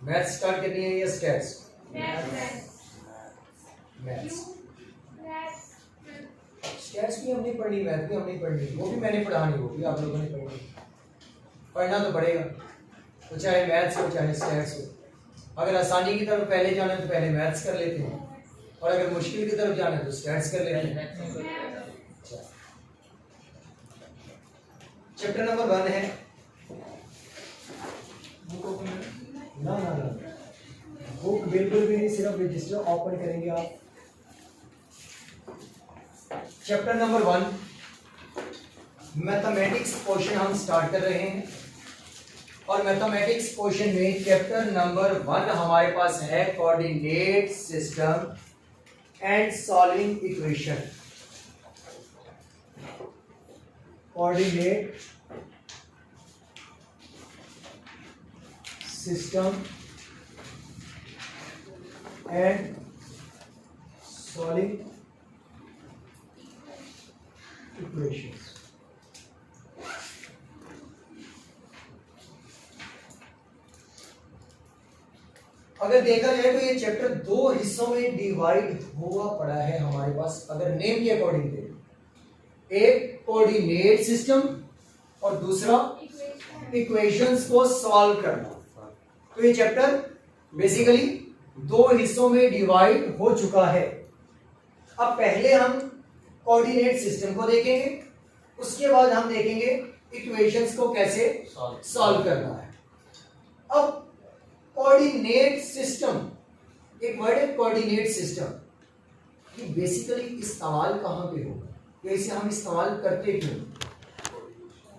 Maths start करनी है या स्टैट्स? मैथ्स। स्टैट्स भी हमने पढ़नी, मैथ भी हमने पढ़नी, वो भी मैंने पढ़ानी, वो भी आप लोगों ने पढ़नी। पढ़ना तो पड़ेगा, तो चाहे मैथ्स हो चाहे स्टैट्स हो। अगर आसानी की तरफ पहले जाना है तो पहले मैथ्स कर लेते हैं, और अगर मुश्किल की तरफ जाना है तो स्टैट्स कर लेते हैं। चैप्टर नंबर 1 है ना ना ना, बुक बिल्कुल भी नहीं, सिर्फ रजिस्टर ओपन करेंगे आप। चैप्टर नंबर 1 मैथमेटिक्स पोर्शन हम स्टार्ट कर रहे हैं, और मैथमेटिक्स पोर्शन में चैप्टर नंबर 1 हमारे पास है coordinate system and solving equation. Coordinate system and solving equations. अगर देखा जाए तो ये चैप्टर 2 हिस्सों में डिवाइड हुआ पड़ा है हमारे पास, अगर नेम के अकॉर्डिंग देखें। एक कोऑर्डिनेट सिस्टम और दूसरा इक्वेशंस को सॉल्व करना। तो ये चैप्टर बेसिकली 2 हिस्सों में डिवाइड हो चुका है। अब पहले हम कोऑर्डिनेट सिस्टम को देखेंगे, उसके बाद हम देखेंगे इक्वेशंस को कैसे सॉल्व करना है। अब कोऑर्डिनेट सिस्टम, एक वर्ड है कोऑर्डिनेट सिस्टम, कि बेसिकली इस्तेमाल कहां पे होगा या इसे हम इस्तेमाल करते क्यों।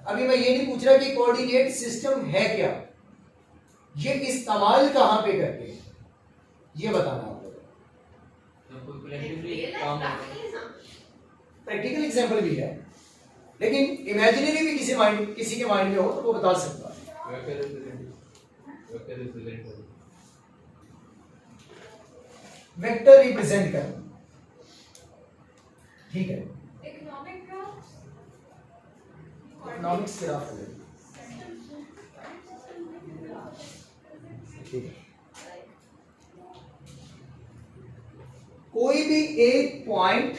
अभी मैं ये नहीं पूछ रहा कि कोऑर्डिनेट सिस्टम है क्या, ये इस्तेमाल कहां पे करते हैं ये बताना आप लोगों। प्रैक्टिकल एग्जांपल भी है, लेकिन इमेजिनरी भी किसी के माइंड में हो तो वो बता सकता है। वेक्टर रिप्रेजेंट करना, ठीक है। इकोनॉमिक्स ग्राफ, ठीक है। कोई भी एक पॉइंट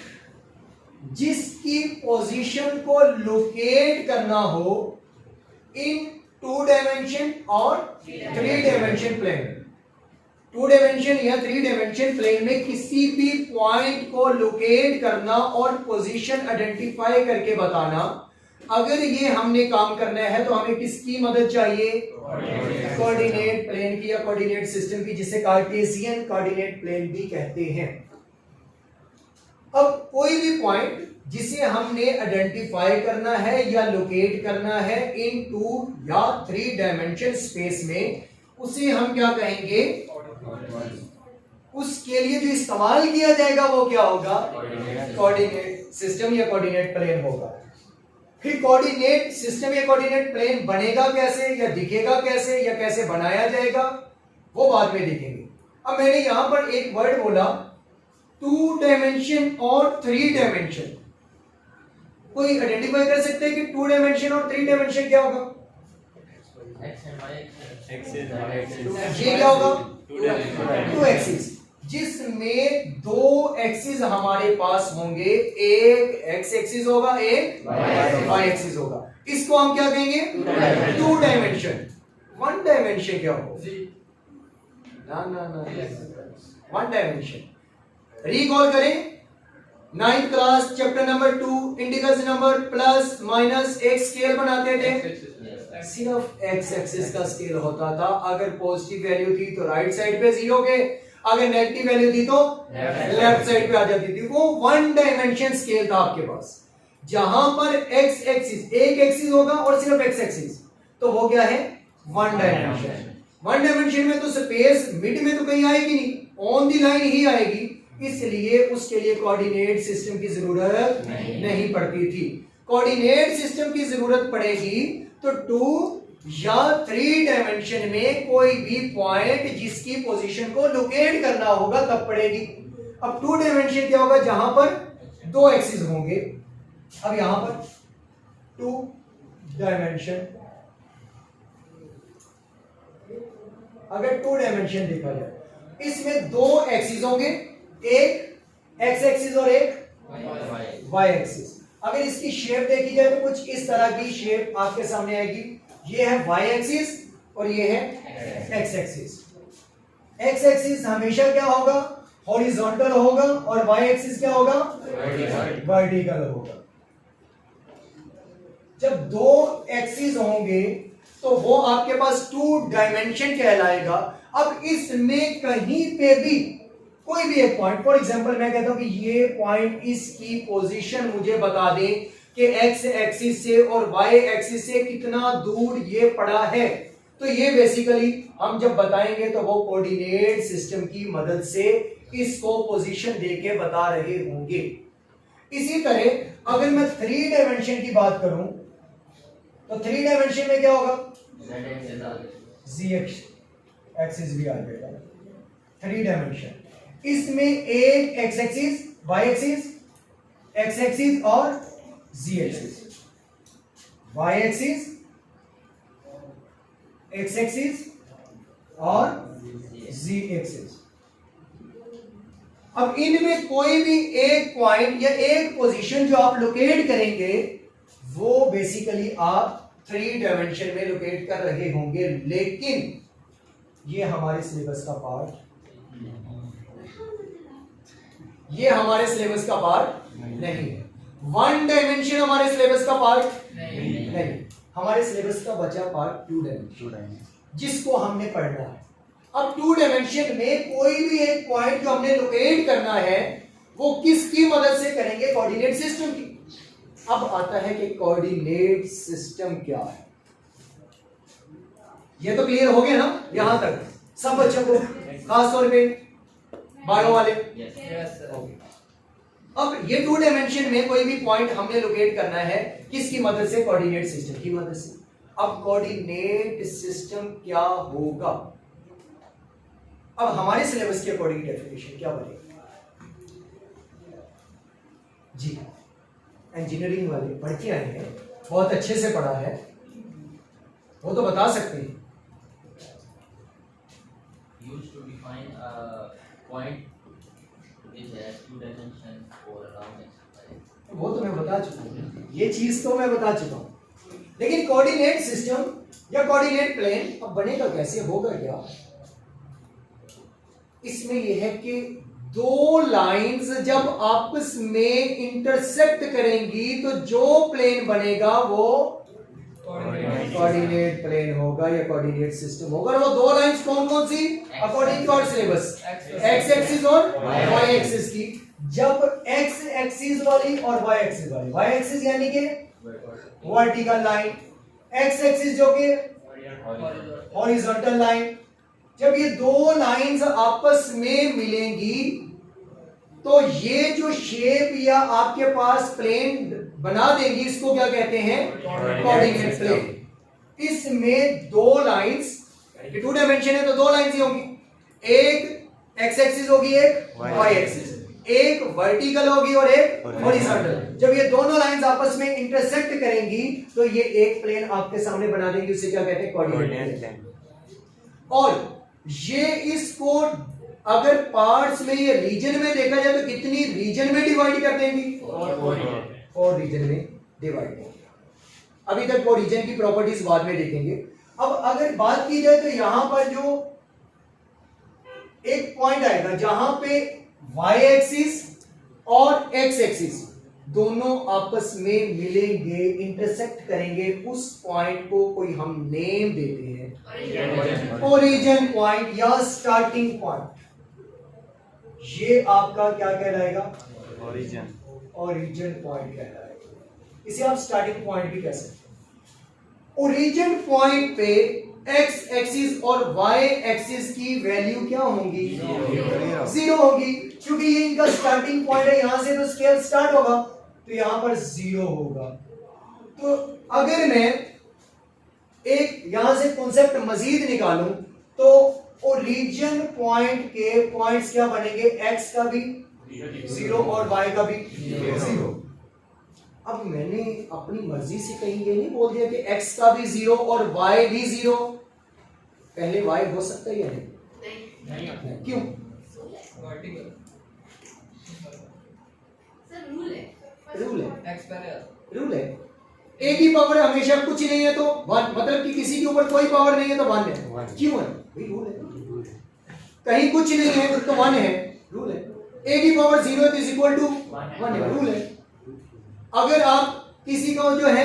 जिसकी पोजीशन को लोकेट करना हो इन 2 डायमेंशन और 3 डायमेंशन प्लेन, 2 डायमेंशन या 3 डायमेंशन प्लेन में किसी भी पॉइंट को लोकेट करना और पोजीशन आइडेंटिफाई करके बताना। अगर ये हमने काम करना है तो हमें किसकी मदद चाहिए? कोऑर्डिनेट प्लेन की या कोऑर्डिनेट सिस्टम की, जिसे कार्टेशियन कोऑर्डिनेट प्लेन भी कहते हैं। अब कोई भी पॉइंट जिसे हमने आइडेंटिफाई करना है या लोकेट करना है इन 2 या 3 डायमेंशन स्पेस में, उसे हम क्या कहेंगे? उसके लिए जो इस्तेमाल किया जाएगा वो क्या होगा? कोऑर्डिनेट सिस्टम या कोऑर्डिनेट प्लेन होगा। फिर कोऑर्डिनेट सिस्टम या कोऑर्डिनेट प्लेन बनेगा कैसे या दिखेगा कैसे या कैसे बनाया जाएगा वो बाद में देखेंगे। अब मैंने यहां पर एक वर्ड बोला 2 डायमेंशन और 3 डायमेंशन। कोई आइडेंटिफाई कर सकते हैं कि 2 डायमेंशन और 3 डायमेंशन क्या होगा? ये क्या होगा? 2 एक्सिस, जिसमें 2 एक्सिस हमारे पास होंगे। एक एक्स एक्सिस होगा, एक वाई एक्सिस होगा। इसको हम क्या कहेंगे? 2 डायमेंशन। 1 डायमेंशन क्या होगा? ना 1 डायमेंशन। रिकॉल करें 9th class chapter number 2 integrals number plus minus एक स्केल बनाते थे, सिर्फ एक्स एक्सिस का स्केल होता था। अगर पॉजिटिव वैल्यू थी तो राइट साइड पे 0 के, अगर नेगेटिव वैल्यू थी तो लेफ्ट साइड पे आ जाती थी। वो 1 डायमेंशन स्केल था आपके पास, जहां पर एक्स एक्सिस एक एक्सिस होगा और सिर्फ एक्स एक्सिस, तो वो क्या है? 1 डायमेंशन। 1 डायमेंशन में तो स्पेस मिड में तो कहीं आएगी नहीं, ऑन दी लाइन ही आएगी, इसलिए उसके लिए कोऑर्डिनेट सिस्टम की जरूरत नहीं पड़ती थी। कोऑर्डिनेट सिस्टम की जरूरत पड़ेगी तो 2 या 3 डायमेंशन में कोई भी पॉइंट जिसकी पोजीशन को लोकेट करना होगा तब पड़ेगी। अब 2 डायमेंशन क्या होगा? जहां पर 2 एक्सिस होंगे। अब यहां पर 2 डायमेंशन, अगर 2 डायमेंशन देखा जाए, इसमें 2 एक्सिस होंगे, एक एक्स एक्सिस और एक वाई एक्सिस। अगर इसकी शेप देखी जाए तो कुछ इस तरह की शेप आपके सामने आएगी। ये है वाई एक्सिस और ये है एक्स एक्सिस। एक्स एक्सिस हमेशा क्या होगा, हॉरिजॉन्टल होगा, और वाई एक्सिस क्या होगा, वर्टिकल होगा। जब 2 एक्सिस होंगे तो वो आपके पास 2 डायमेंशन कहलाएगा। अब इसमें कहीं पे भी कोई भी एक पॉइंट, फॉर एग्जांपल मैं कहता हूं कि ये पॉइंट, इसकी पोजीशन मुझे बता दें कि एक्स एक्सिस से और वाई एक्सिस से कितना दूर ये पड़ा है, तो ये बेसिकली हम जब बताएंगे तो वो कोऑर्डिनेट सिस्टम की मदद से इसको पोजीशन देके बता रहे होंगे। इसी तरह अगर मैं 3 डायमेंशन की बात करूं तो 3 डायमेंशन में क्या होगा, जी एक्सिस भी आ जाएगा 3 डायमेंशन। इसमें एक X axis, Y axis, X axis और Z axis, Y axis, X axis और जी एक्सिस। अब इनमें कोई भी एक पॉइंट या एक पोजीशन जो आप लोकेट करेंगे वो बेसिकली आप 3 डायमेंशन में लोकेट कर रहे होंगे, लेकिन ये हमारे सिलेबस का पार्ट, ये हमारे सिलेबस का पार्ट नहीं है। 1 डायमेंशन हमारे सिलेबस का पार्ट नहीं। हमारे सिलेबस का बचा पार्ट 2 डायमेंशन, जिसको हमने पढ़ना है। अब 2 डायमेंशन में कोई भी एक पॉइंट जो हमने लोकेट करना है वो किसकी मदद से करेंगे, कोऑर्डिनेट सिस्टम की। अब आता है कि कोऑर्डिनेट सिस्टम क्या है। ये तो क्लियर हो गया ना यहां तक सब बच्चों को, खास तौर पे बायो वाले। अब ये 2 डायमेंशन में कोई भी पॉइंट हमने लोकेट करना है किसकी मदद से, कोऑर्डिनेट सिस्टम की मदद से। अब कोऑर्डिनेट सिस्टम क्या होगा, अब हमारे सिलेबस के अकॉर्डिंग डेफिनेशन क्या बनेगा जी। इंजीनियरिंग वाले पढ़ के आए हैं, बहुत अच्छे से पढ़ा है, वो तो बता सकते हैं। Used to define a point which has 2 dimensions or around x. वो तो मैं बता चुका हूँ, ये चीज तो मैं बता चुका हूँ, लेकिन कोऑर्डिनेट सिस्टम या कोऑर्डिनेट प्लेन अब बनेगा कैसे, होगा क्या। इसमें यह है कि 2 लाइंस जब आपस में इंटरसेक्ट करेंगी तो जो प्लेन बनेगा वो कोऑर्डिनेट प्लेन होगा या कोऑर्डिनेट सिस्टम होगा। और वो 2 लाइंस कौन कौन सी, according to our syllabus, X axis और वाई एक्सिस की। जब एक्स एक्सिस वाली और वाई एक्सिस वाली, वाई एक्सिस यानी कि वर्टिकल लाइन, एक्स एक्सिस जो कि हॉरिजॉन्टल लाइन, जब ये 2 लाइंस आपस में मिलेंगी तो ये जो शेप या आपके पास प्लेन बना देंगी, इसको क्या कहते हैं, कोऑर्डिनेट प्लेन। इसमें 2 लाइंस, 2 डायमेंशन है तो 2 लाइंस ही होंगी, एक एक्स एक्सिस होगी, एक वाई एक्सिस, एक वर्टिकल होगी और एक हॉरिजॉन्टल। जब ये दोनों लाइंस आपस में इंटरसेक्ट करेंगी तो ये एक प्लेन आपके सामने बना देंगी, उसे क्या कहते हैं, कोऑर्डिनेट प्लेन। और ये इसको अगर पार्ट्स में, ये रीजन में देखा जाए तो कितनी रीजन में डिवाइड कर देंगी, और रीजन में डिवाइड करेंगे। अभी तक वो रीजन की प्रॉपर्टीज बाद में देखेंगे। अब अगर बात की जाए तो यहां पर जो एक पॉइंट आएगा जहां पे वाई एक्सिस और एक्स एक्सिस दोनों आपस में मिलेंगे, इंटरसेक्ट करेंगे, उस पॉइंट को कोई हम नेम देते हैं ओरिजिन पॉइंट या स्टार्टिंग पॉइंट। ये आपका क्या कहलाएगा, ओरिजिन पॉइंट कहलाएगा। इसे आप स्टार्टिंग पॉइंट भी कह सकते हैं। ओरिजिन पॉइंट पे एक्स एक्सिस और वाई एक्सिस की वैल्यू क्या होंगी, 0 होगी, क्योंकि ये इनका स्टार्टिंग पॉइंट है, यहां से तो स्केल स्टार्ट होगा तो यहां पर 0 होगा। तो अगर मैं एक यहां से कॉन्सेप्ट मजीद निकालूं तो ओरिजिन पॉइंट के पॉइंट्स क्या बनेंगे, एक्स का भी 0 और वाई का भी 0। अब मैंने अपनी मर्जी से कहीं ये नहीं बोल दिया कि x का भी 0 और y भी 0। पहले y हो सकता है या नहीं? नहीं क्यों? वर्टिकल सर रूल है रूल है, एक्स पहले रूल है। a की पावर हमेशा कुछ नहीं है तो 1, मतलब कि किसी के ऊपर कोई पावर नहीं है तो 1 है। क्यों है भाई? रूल है। कहीं कुछ नहीं है तो 1 है, रूल है। a की पावर 0 है तो इज इक्वल टू 1 है, रूल है। अगर आप किसी को जो है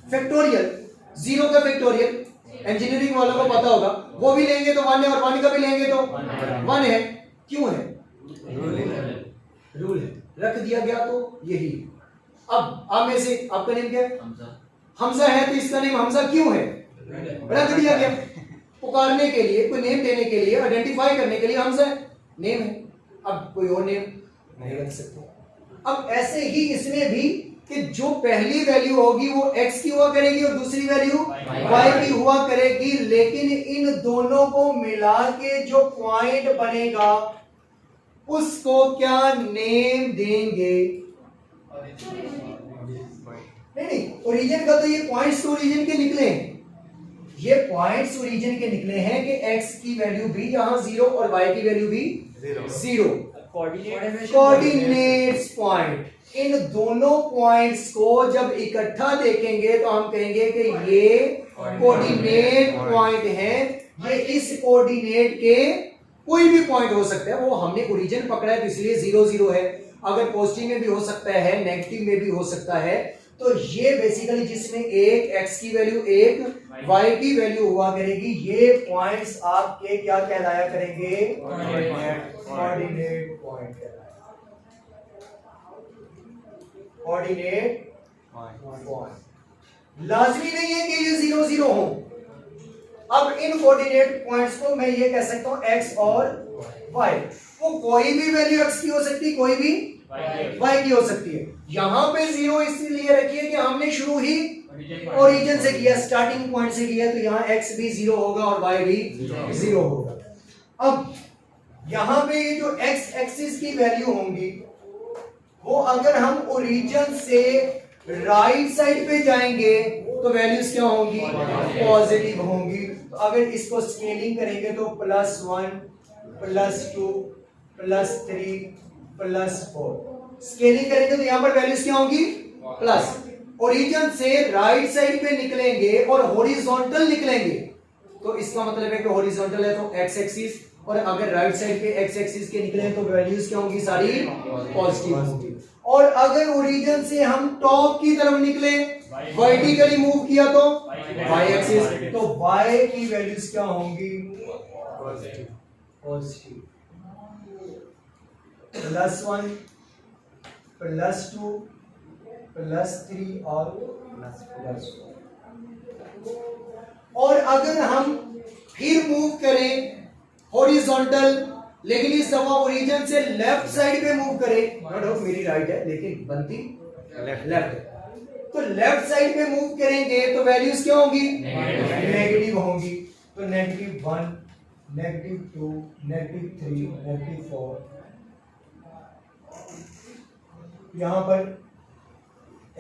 फैक्टोरियल, 0 का फैक्टोरियल इंजीनियरिंग वालों को पता होगा, वो भी लेंगे तो 1 है और 1 का भी लेंगे तो 1 है। क्यों है? रूल है, रख दिया गया तो यही। अब आप में से आपका नेम क्या है? हमजा है, तो इसका नेम हमजा क्यों है? रख दिया गया। पुकारने के लिए, कोई नेम देने के लिए, आइडेंटिफाई करने के लिए हमजा नेम है। अब कोई और नेम नहीं रख सकते। अब ऐसे ही इसमें भी कि जो पहली वैल्यू होगी वो x की हुआ करेगी और दूसरी वैल्यू y की हुआ करेगी, लेकिन इन दोनों को मिला के जो पॉइंट बनेगा उसको क्या नेम देंगे? नहीं, ओरिजिन का तो ये पॉइंट्स ओरिजिन के निकले हैं, ये पॉइंट्स ओरिजिन के निकले हैं कि x की वैल्यू भी यहां 0 और y की वैल्यू भी 0। कोऑर्डिनेट्स पॉइंट, इन दोनों पॉइंट्स को जब इकट्ठा देखेंगे तो हम कहेंगे कि ये कोऑर्डिनेट पॉइंट है। ये इस कोऑर्डिनेट के कोई भी पॉइंट हो सकता है, वो हमने ओरिजिन पकड़ा है तो इसलिए 0 0 है। अगर पॉजिटिव में भी हो सकता है, नेगेटिव में भी हो सकता है। तो ये बेसिकली जिसमें एक x की वैल्यू एक y की वैल्यू हुआ करेगी, ये पॉइंट्स आपके क्या कहलाया करेंगे? कोऑर्डिनेट पॉइंट कहलाया। कोऑर्डिनेट पॉइंट लाजमी नहीं है कि ये 0 0 हो। अब इन कोऑर्डिनेट पॉइंट्स को मैं ये कह सकता हूं x और y, वो कोई भी वैल्यू x की हो सकती है, कोई भी y की हो सकती है। यहां पे 0 इसलिए रखिए कि हमने शुरू ही ओरिजिन से किया, स्टार्टिंग पॉइंट से किया, तो यहां x भी 0 होगा और y भी 0 होगा। अब यहां पे ये जो x एक्सिस की वैल्यू होंगी वो अगर हम ओरिजिन से राइट साइड पे जाएंगे तो वैल्यूज क्या होंगी? पॉजिटिव होंगी। तो अगर इसको स्केलिंग करेंगे तो +1 +2 +3 +4 स्केलिंग करेंगे तो यहां पर वैल्यूज क्या होंगी? प्लस। ओरिजिन से राइट साइड पे निकलेंगे और हॉरिजॉन्टल निकलेंगे तो इसका मतलब है कि हॉरिजॉन्टल है तो x एक्सिस, और अगर राइट साइड पे x एक्सिस के निकले तो वैल्यूज क्या होंगी? सारी पॉजिटिव होंगी। और अगर ओरिजिन से हम टॉप की तरफ निकले, वर्टिकली मूव किया तो y एक्सिस, तो y की वैल्यूज क्या होंगी? पॉजिटिव। +1 +2 +3 और +4। और अगर हम फिर मूव करें हॉरिजॉन्टल, लेकिन इस दफा ओरिजिन से लेफ्ट साइड पे मूव करें, नो डाउट मेरी राइट है लेकिन बनती लेफ्ट है, तो लेफ्ट साइड पे मूव करेंगे तो वैल्यूज क्या होंगी? नेगेटिव होंगी। तो -1 -2 -3 -4, यहां पर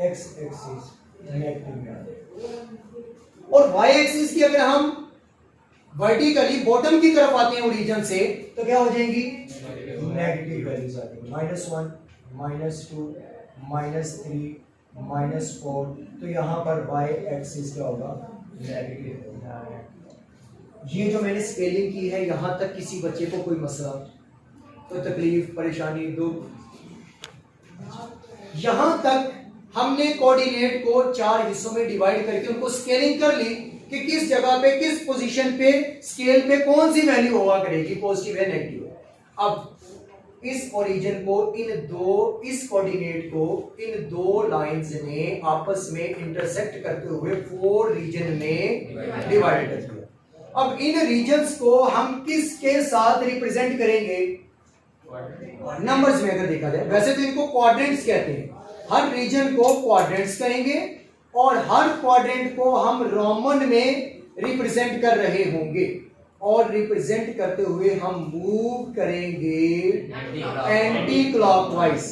x एक्सिस नेगेटिव में, और y एक्सिस की अगर हम वर्टिकली बॉटम की तरफ आते हैं ओरिजिन से तो क्या हो जाएंगी? नेगेटिव वैल्यूज आती है। -1 -2 -3 -4, तो यहां पर y एक्सिस क्या होगा? नेगेटिव। ये जो मैंने स्केलिंग की है, यहां तक किसी बच्चे को कोई मसला, कोई तकलीफ, परेशानी, दुख? यहां तक हमने कोऑर्डिनेट को 4 हिस्सों में डिवाइड करके उनको स्केलिंग कर ली कि किस जगह पे, किस पोजीशन पे, स्केल पे कौन सी वैल्यू हुआ करेगी, पॉजिटिव है, नेगेटिव है। अब इस ओरिजिन को इस कोऑर्डिनेट को इन दो लाइंस ने आपस में इंटरसेक्ट करते हुए 4 रीजन में डिवाइड कर दिया। अब इन रीजन्स को हम किसके साथ रिप्रेजेंट करेंगे? नंबर्स में अगर देखा जाए, वैसे तो इनको क्वाड्रेंट्स कहते हैं। हर रीजन को क्वाड्रेंट्स करेंगे और हर क्वाड्रेंट को हम रोमन में रिप्रेजेंट कर रहे होंगे, और रिप्रेजेंट करते हुए हम मूव करेंगे एंटी क्लॉकवाइज।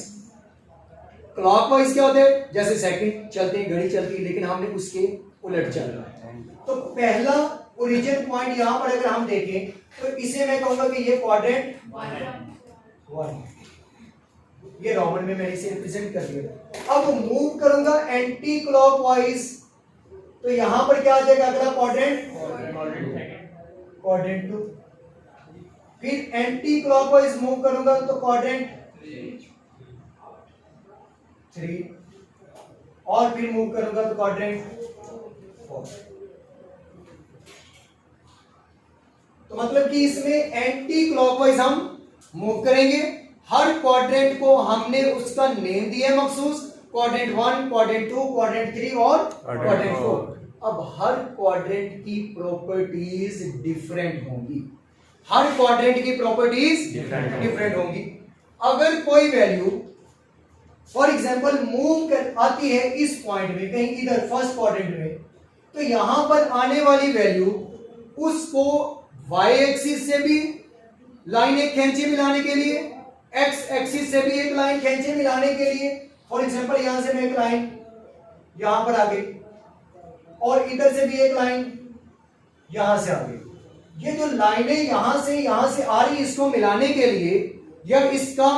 क्लॉकवाइज क्या होता है? जैसे सेकंड चलते हैं, घड़ी चलती है, लेकिन हमने उसके उलट चल रहा है। तो पहला ओरिजिन पॉइंट यहां पर अगर हम देखें तो इसे मैं कहूंगा कि ये क्वाड्रेंट 1, ये रोमन में मैंने इसे रिप्रेजेंट कर दिया। अब मूव करूंगा एंटी क्लॉकवाइज, तो यहां पर क्या आ जाएगा अगला क्वाड्रेंट? क्वाड्रेंट 2। फिर एंटी क्लॉकवाइज मूव करूंगा तो क्वाड्रेंट 3, और फिर मूव करूंगा तो क्वाड्रेंट 4। तो मतलब कि इसमें एंटी क्लॉकवाइज हम मूव करेंगे। हर क्वाड्रेंट को हमने उसका नेम दिया है मखसूस, क्वाड्रेंट 1, क्वाड्रेंट 2, क्वाड्रेंट 3 और क्वाड्रेंट 4। अब हर क्वाड्रेंट की प्रॉपर्टीज डिफरेंट होंगी, हर क्वाड्रेंट की प्रॉपर्टीज डिफरेंट होंगी। अगर कोई वैल्यू फॉर एग्जांपल मूव कर आती है इस पॉइंट में कहीं इधर फर्स्ट क्वाड्रेंट में, तो यहां पर आने वाली वैल्यू उसको y एक्सिस से भी लाइन एक खींचे मिलाने के लिए, x एक्सिस से भी एक लाइन खींचे मिलाने के लिए, फॉर एग्जांपल यहां से मैं एक लाइन यहां पर आ गई और इधर से भी एक लाइन यहां से आ गई। ये जो लाइनें यहां से आ रही इसको मिलाने के लिए या इसका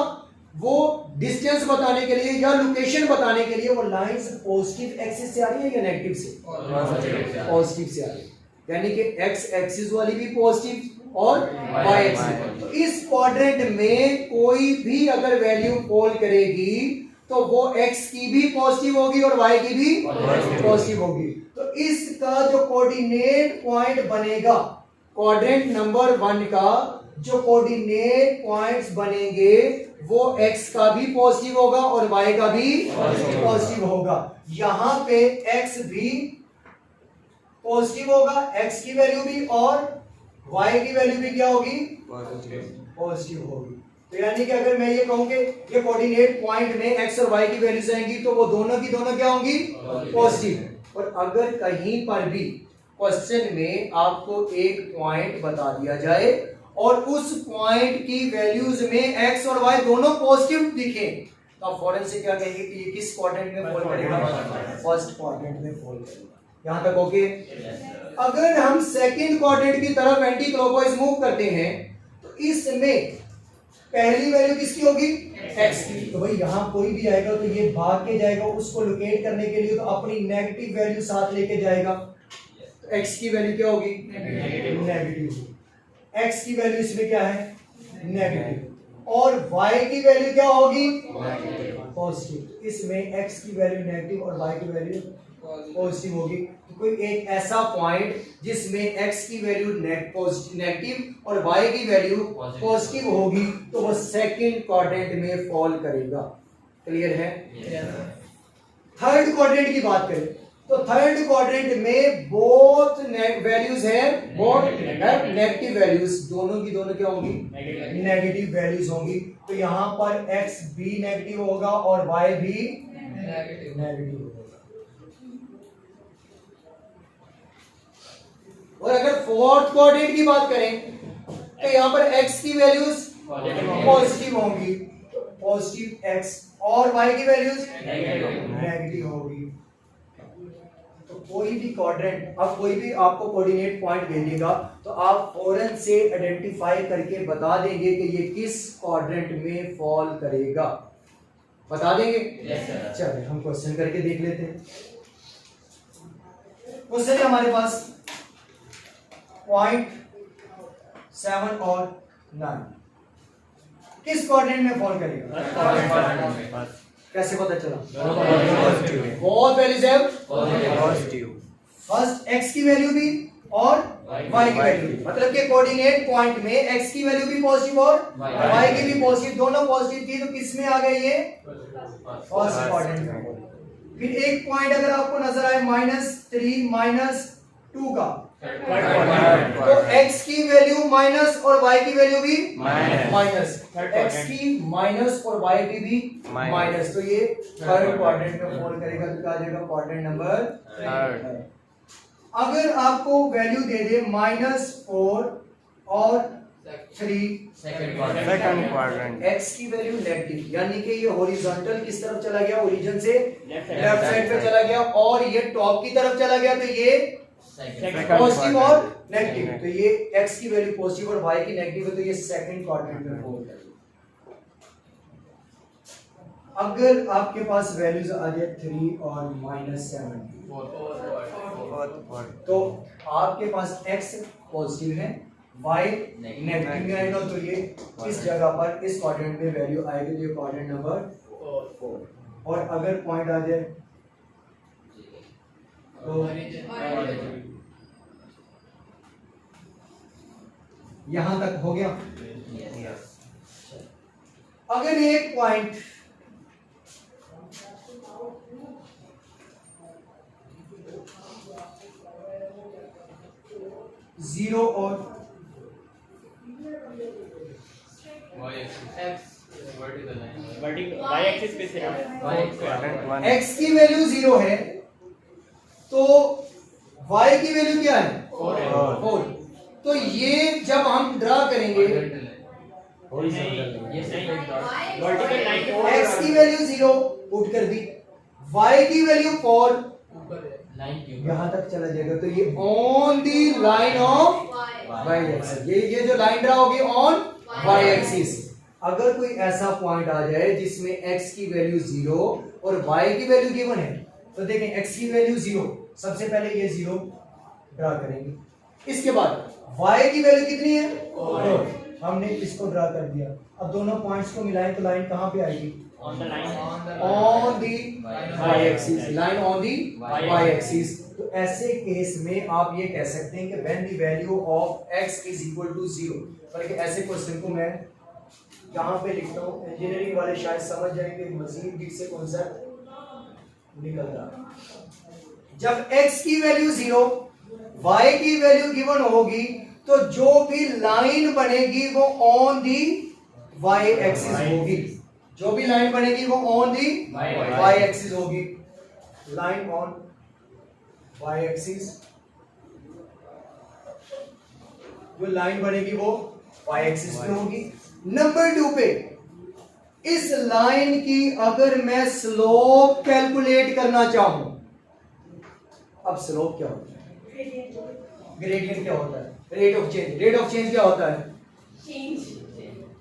वो डिस्टेंस बताने के लिए या लोकेशन बताने के लिए वो लाइंस पॉजिटिव एक्सिस से आ रही है या नेगेटिव से? पॉजिटिव से आ रही है, यानी कि x एक्सिस वाली भी पॉजिटिव और y एक्सिस। तो इस क्वाड्रेंट में कोई भी अगर वैल्यू फॉल करेगी तो वो x की भी पॉजिटिव होगी और y की भी पॉजिटिव होगी। तो इसका जो कोऑर्डिनेट पॉइंट बनेगा क्वाड्रेंट नंबर 1 का, जो कोऑर्डिनेट पॉइंट्स बनेंगे वो x का भी पॉजिटिव होगा और y का भी पॉजिटिव होगा। यहां पे x भी पॉजिटिव होगा, x की वैल्यू भी, और y की वैल्यू भी क्या होगी? पॉजिटिव होगी। तो यानी कि अगर मैं ये कहूं कि ये कोऑर्डिनेट पॉइंट में x और y की वैल्यूज आएंगी तो वो दोनों की दोनों क्या होंगी? पॉजिटिव। और अगर कहीं पर भी क्वेश्चन में आपको एक पॉइंट बता दिया जाए और उस पॉइंट की वैल्यूज में x और y दोनों पॉजिटिव दिखे तो आप फौरन से क्या कहेंगे कि ये किस क्वाड्रेंट में फॉल करेगा? फर्स्ट क्वाड्रेंट में फॉल करेगा। यहां तक ओके? अगर हम सेकंड क्वाड्रेंट की तरफ एंटी क्लॉकवाइज मूव करते हैं तो इसमें पहली वैल्यू किसकी होगी? x की। तो भाई यहां कोई भी आएगा तो ये भाग के जाएगा, उसको लोकेट करने के लिए तो अपनी नेगेटिव वैल्यू साथ लेके जाएगा। तो x की वैल्यू क्या होगी? नेगेटिव। x की वैल्यू इसमें क्या है? नेगेटिव। और y की वैल्यू क्या होगी? पॉजिटिव। इसमें x की वैल्यू नेगेटिव और y की वैल्यू पॉजिटिव होगी। तो कोई एक ऐसा पॉइंट जिसमें x की वैल्यू नेगेटिव और y की वैल्यू पॉजिटिव होगी तो वो सेकंड क्वाड्रेंट में फॉल करेगा। क्लियर है? थर्ड क्वाड्रेंट की बात करें तो थर्ड क्वाड्रेंट में बोथ वैल्यूज है, बोथ नेगेटिव वैल्यूज, दोनों की दोनों क्या होंगी? नेगेटिव वैल्यूज होंगी। तो यहां पर x भी नेगेटिव होगा और y भी नेगेटिव होगा। और अगर फोर्थ क्वाड्रेंट की बात करें तो यहां पर x की वैल्यूज पॉजिटिव होंगी, पॉजिटिव x, और y की वैल्यूज नेगेटिव होगी। तो कोई भी क्वाड्रेंट, अब कोई भी आपको कोऑर्डिनेट पॉइंट भेजेगा तो आप फौरन से आइडेंटिफाई करके बता देंगे कि ये किस क्वाड्रेंट में फॉल करेगा। बता देंगे? चलिए हम क्वेश्चन करके देख लेते हैं। क्वेश्चन है हमारे पास पॉइंट 7 और 9 किस क्वाड्रेंट में फॉल करेगा? कैसे पता चला? बोथ वैल्यूज है पॉजिटिव। फर्स्ट x की वैल्यू भी और y की वैल्यू भी, मतलब कि कोऑर्डिनेट पॉइंट में x की वैल्यू भी पॉजिटिव और y की भी पॉजिटिव, दोनों पॉजिटिव थी। तो किस में आ गए? ये फर्स्ट क्वाड्रेंट में। फिर एक पॉइंट अगर आपको नजर आए -3 -2 का, तो x की वैल्यू माइनस और y की वैल्यू भी माइनस, x की माइनस और y की भी माइनस। तो ये थर्ड क्वाड्रेंट में फॉल करेगा। तो क्या आ जाएगा? Quadrant number third. अगर आपको वैल्यू दे दे -4 और 3 Second quadrant. x की वैल्यू नेगेटिव, यानी कि ये हॉरिजॉन्टल किस तरफ चला गया, ओरिजिन से लेफ्ट साइड पे चला गया, और ये टॉप की तरफ चला गया, तो ये Second पॉजिटिव और नेगेटिव, तो ये x की वैल्यू पॉजिटिव और y की नेगेटिव है, तो ये सेकंड क्वाड्रेंट में फॉल करेगा। अगर आपके पास वैल्यूज आ जाए 3 और -7, तो आपके पास x पॉजिटिव है, y नेगेटिव है, तो ये इस जगह पर इस क्वाड्रेंट में वैल्यू आएगी, ये क्वाड्रेंट नंबर 4। और अगर पॉइंट आ जाए तो यहां तक हो गया। अगर एक पॉइंट जीरो और y एक्सिस पे सिर्फ x की वैल्यू 0 है, तो y की वैल्यू क्या है 4। तो ये जब हम ड्रा करेंगे वर्टिकल लाइन x की वैल्यू 0 पुट कर दी, y की वैल्यू 4 लाइन क्यों यहां तक चला जाएगा, तो ये on the line of y axis, ये जो लाइन ड्रा होगी ऑन y एक्सिस। अगर कोई ऐसा पॉइंट आ जाए जिसमें x की वैल्यू 0 और y की वैल्यू गिवन है, तो देखें x की वैल्यू 0, सबसे पहले ये 0 ड्रा करेंगे, इसके बाद y की वैल्यू कितनी है 4, हमने इसको ड्रा कर दिया। अब दोनों पॉइंट्स को मिलाएं तो लाइन कहां पे आएगी, on the line on the y axis, line on the y axis. तो ऐसे केस में आप ये कह सकते हैं कि when the value of x is equal to 0, बल्कि ऐसे क्वेश्चन को मैं यहाँ पे लिखता हूँ, इंजीनियरिंग वाले शायद समझ जाएंगे, मजीद भी से कॉन्सेप्ट निकल रहा है। जब x की वैल्यू 0, y की वैल्यू गिवन होगी, तो जो भी लाइन बनेगी वो ऑन दी y एक्सिस होगी, जो भी लाइन बनेगी वो ऑन दी y एक्सिस होगी, लाइन ऑन y एक्सिस, जो लाइन बनेगी वो y एक्सिस पे होगी। नंबर 2 पे इस लाइन की अगर मैं स्लोप कैलकुलेट करना चाहूं, अब स्लोप क्या होता है, ग्रेडियंट क्या होता है, रेट ऑफ चेंज क्या होता है,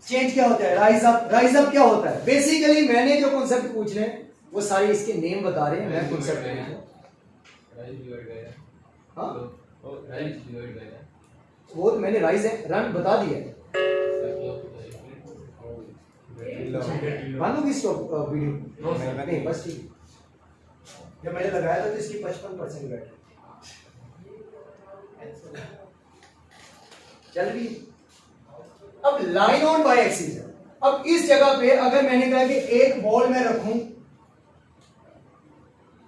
चेंज क्या होता है, राइज अप क्या होता है। बेसिकली मैंने जो कॉन्सेप्ट पूछ रहे हैं वो सारे इसके नेम बता रहे हैं, मैं कॉन्सेप्ट हाँ वो तो मैंने राइज है रन बता दिया है, मानोगी इसको वीडियो नहीं, बस ठीक। जब मैंने लगाया था तो इसकी 55% बैटरी चल रही है। अब लाइन ऑन वाई एक्सिस है, अब इस जगह पे अगर मैंने कहा कि एक बॉल मैं रखूं,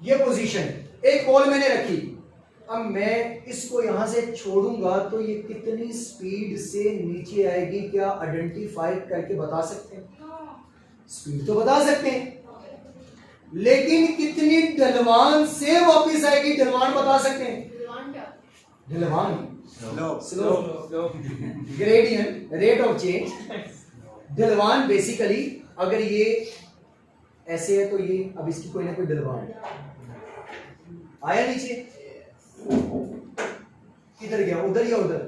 ये पोजीशन एक बॉल मैंने रखी, अब मैं इसको यहां से छोड़ूंगा तो ये कितनी स्पीड से नीचे आएगी, क्या आइडेंटिफाई करके बता सकते हैं? स्पीड तो बता सकते हैं, लेकिन कितनी ढलवान से वापस आएगी, ढलवान बता सकते हैं? ढलवान slope gradient rate of change, ढलवान बेसिकली अगर ये ऐसे है तो ये अब इसकी कोई ना कोई ढलवान आया नीचे, किधर गया, उधर या उधर,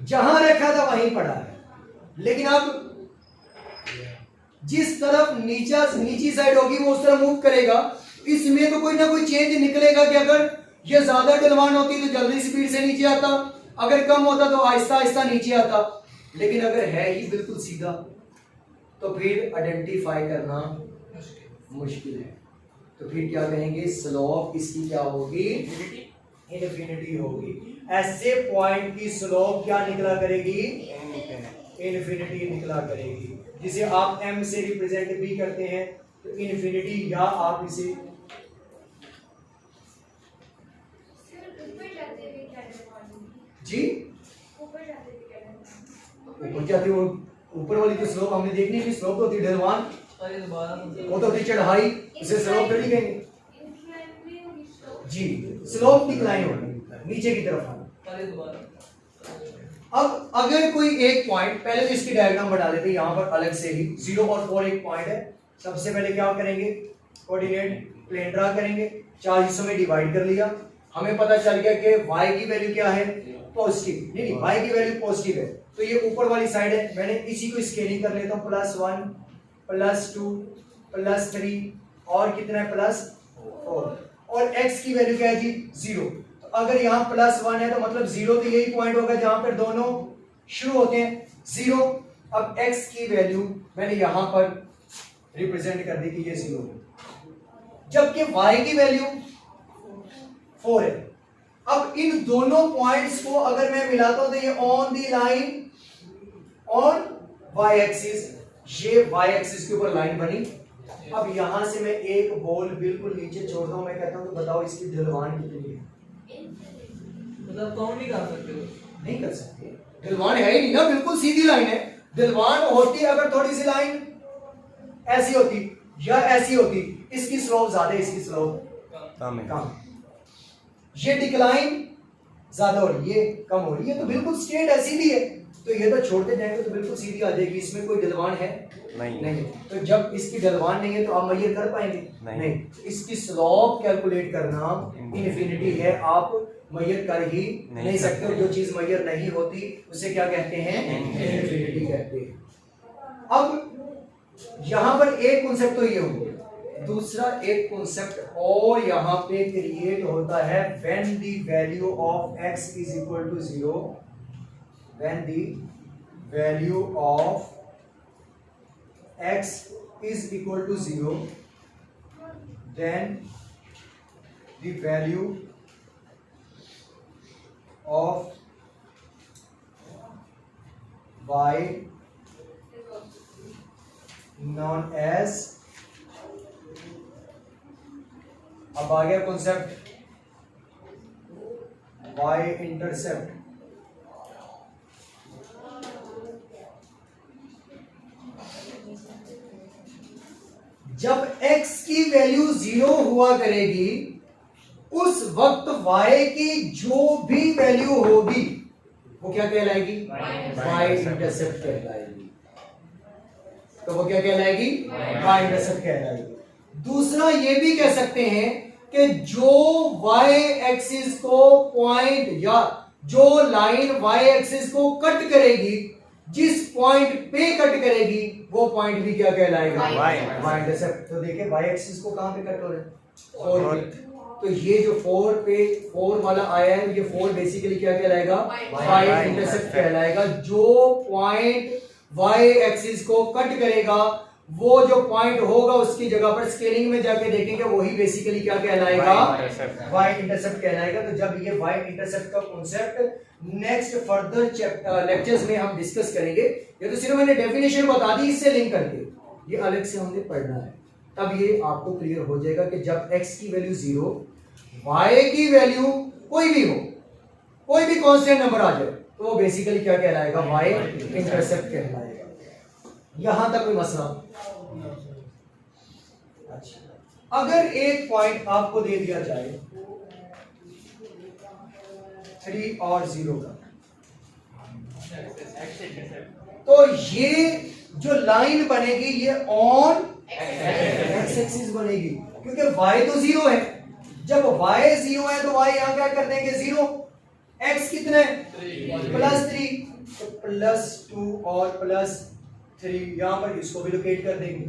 जहां रखा था वहीं पड़ा है। लेकिन अब जिस तरफ नीची साइड होगी वो उस तरफ मूव करेगा, इसमें तो कोई ना कोई चेंज निकलेगा कि अगर ये ज्यादा ढलवान होती तो जल्दी स्पीड से नीचे आता, अगर कम होता तो आहिस्ता आहिस्ता नीचे आता। लेकिन अगर है ही बिल्कुल सीधा तो फिर आइडेंटिफाई करना मुश्किल है, तो फिर क्या कहेंगे, स्लोप इसकी क्या होगी, इनफिनिटी होगी। ऐसे पॉइंट की स्लोप क्या निकला करेगी, इनफिनिटी निकला करेगी, जिसे आप m से रिप्रेजेंट भी करते हैं, तो इनफिनिटी, या आप इसे जी ऊपर जाते हो, ऊपर वाली तो स्लोप हमने देखनी है, स्लोप तो होती है ढलवान, वो तो होती चढ़ाई, उसे स्लोप थोड़ी कहेंगे जी, स्लोप डिक्लाइन होगी नीचे की तरफ। अब अगर कोई एक पॉइंट, पहले तो इसकी डायग्राम बना देते हैं यहां पर अलग से ही। 0 और 4 एक पॉइंट है। सबसे पहले क्या करेंगे, कोऑर्डिनेट प्लेन ड्रा करेंगे, 4 हिस्सों में डिवाइड कर लिया। हमें पता चल गया कि y की वैल्यू क्या है, पॉजिटिव, नहीं y की वैल्यू पॉजिटिव है, तो ये ऊपर वाली साइड है। मैंने इसी को स्केलिंग कर लेता हूं, +1 +2 +3 और कितना है +4, और x की वैल्यू क्या है जी 0। तो अगर यहाँ +1 है तो मतलब 0 तो यही पॉइंट होगा जहां पर दोनों शुरू होते हैं 0। अब x की वैल्यू मैंने यहां पर रिप्रेजेंट कर दी कि ये 0 है, जबकि y की वैल्यू 4 है। अब इन दोनों पॉइंट्स को अगर मैं मिलाता हूं तो ये on the line on y axis, ये y एक्सिस के ऊपर लाइन बनी। अब यहां से मैं एक बॉल बिल्कुल नीचे छोड़ता हूं, मैं कहता हूं तो बताओ इसकी ढलवान कितनी है। मतलब काउंट नहीं कर सकते हो? नहीं कर सकते, ढलवान है ही नहीं ना, बिल्कुल सीधी लाइन है। ढलवान होती अगर थोड़ी सी लाइन ऐसी होती या ऐसी होती, इसकी स्लोप ज्यादा है, इसकी स्लोप कम। ये डिक्लाइन ज्यादा हो रही है, कम हो रही है, तो बिल्कुल स्ट्रेट है, सीधी है। तो ये तो छोड़ते जाएंगे तो बिल्कुल सीधी आ जाएगी, इसमें कोई ढलवान है नहीं। तो जब इसकी ढलवान नहीं है तो आप मेजर कर पाएंगे नहीं। तो इसकी स्लोप कैलकुलेट करना इनफिनिटी है, आप मेजर कर ही नहीं सकते हो। जो चीज मेजर नहीं होती उसे क्या कहते हैं, इनफिनिटी कहते हैं। अब यहां पर एक कॉन्सेप्ट तो ये हो गया, दूसरा एक कॉन्सेप्ट और यहां पे क्रिएट होता है, when the value of x is equal to 0, when the value of x is equal to 0, then the value of y known as, अब आ गया कॉन्सेप्ट y इंटरसेप्ट। जब x की वैल्यू 0 हुआ करेगी उस वक्त y की जो भी वैल्यू होगी वो क्या कहलाएगी, y इंटरसेप्ट कहलाएगी। तो वो क्या कहलाएगी, y इंटरसेप्ट कहलाएगी। दूसरा ये भी कह सकते हैं कि जो y एक्सिस को पॉइंट या जो लाइन y एक्सिस को कट करेगी, जिस पॉइंट पे कट करेगी वो पॉइंट भी क्या कहलाएगा, y इंटरसेप्ट। तो देखिए y एक्सिस को कहां पे कट हो रहा है, 4 पे। तो ये जो 4 पे 4 वाला आया है, ये 4 बेसिकली क्या कहलाएगा, y इंटरसेप्ट कहलाएगा। जो पॉइंट y एक्सिस को कट करेगा वो जो पॉइंट होगा उसकी जगह पर स्केलिंग में जाके देखेंगे वही बेसिकली क्या कहलाएगा, y इंटरसेप्ट कहलाएगा। तो जब ये y इंटरसेप्ट का कॉन्सेप्ट नेक्स्ट फर्दर लेक्चर्स में हम डिस्कस करेंगे, ये तो सिर्फ मैंने डेफिनेशन बता दी इससे लिंक करके, ये अलग से हमने पढ़ना है। तब ये आपको क्लियर हो जाएगा कि जब x की वैल्यू 0, y की वैल्यू कोई भी हो, कोई भी कांस्टेंट नंबर आ जाए तो वो बेसिकली क्या कहलाएगा, y इंटरसेप्ट कहलाएगा। यहां तक कोई मसला? अच्छा, अगर एक पॉइंट आपको दे दिया जाए 3 और 0 का, तो ये जो लाइन बनेगी ये ऑन एक्स एक्सिस बनेगी, क्योंकि y तो 0 है। जब y 0 है तो y यहां क्या कर देंगे 0, x कितना है +3, तो +2 और +3 यहां पर इसको भी लोकेट कर देंगे।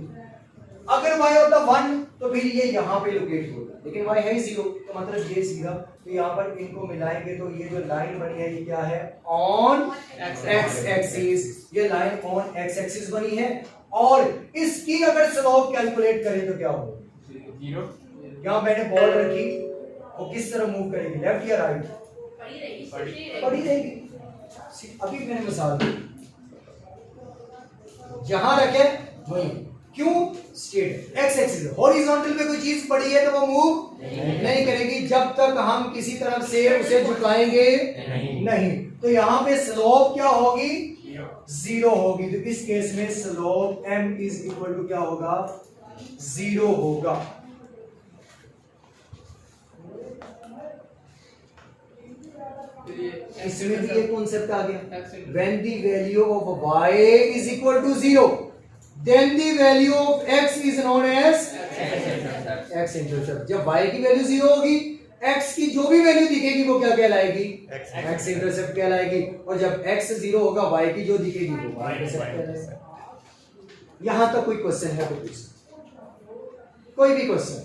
अगर y होता 1 तो फिर ये यहां पे लोकेट होगा, लेकिन y है 0 तो मतलब ये सीधा, तो यहां पर इनको मिलाएंगे तो ये जो लाइन बनी है ये क्या है, ऑन x एक्सिस। ये लाइन ऑन x एक्सिस बनी है और इसकी अगर स्लोप कैलकुलेट करें तो क्या होगा, 0। यहां मैंने बॉल रखी, वो किस तरह मूव करेगी, लेफ्ट या राइट, पड़ी रहेगी। अभी मैंने मिसाल दी, जहां रखे वहीं, क्यों, स्ट्रेट एक्स एक्सिस। हॉरिजॉन्टल पे कोई चीज पड़ी है तो वो मूव नहीं करेगी जब तक हम किसी तरफ से उसे झुकाएंगे नहीं। तो यहां पे स्लोप क्या होगी, 0 होगी। तो इस केस में slope m is equal to क्या होगा, 0 होगा। इसमें भी ये कॉन्सेप्ट आ गया, when the value of y is equal to 0 then the value of x is known as x intercept. जब y की वैल्यू 0 होगी, x की जो भी वैल्यू दिखेगी वो क्या कहलाएगी, x इंटरसेप्ट कहलाएगी। और जब x 0 होगा, y की जो दिखेगी वो y इंटरसेप्ट कहलाएगी। यहां तक कोई क्वेश्चन है तो पूछ, कोई भी क्वेश्चन?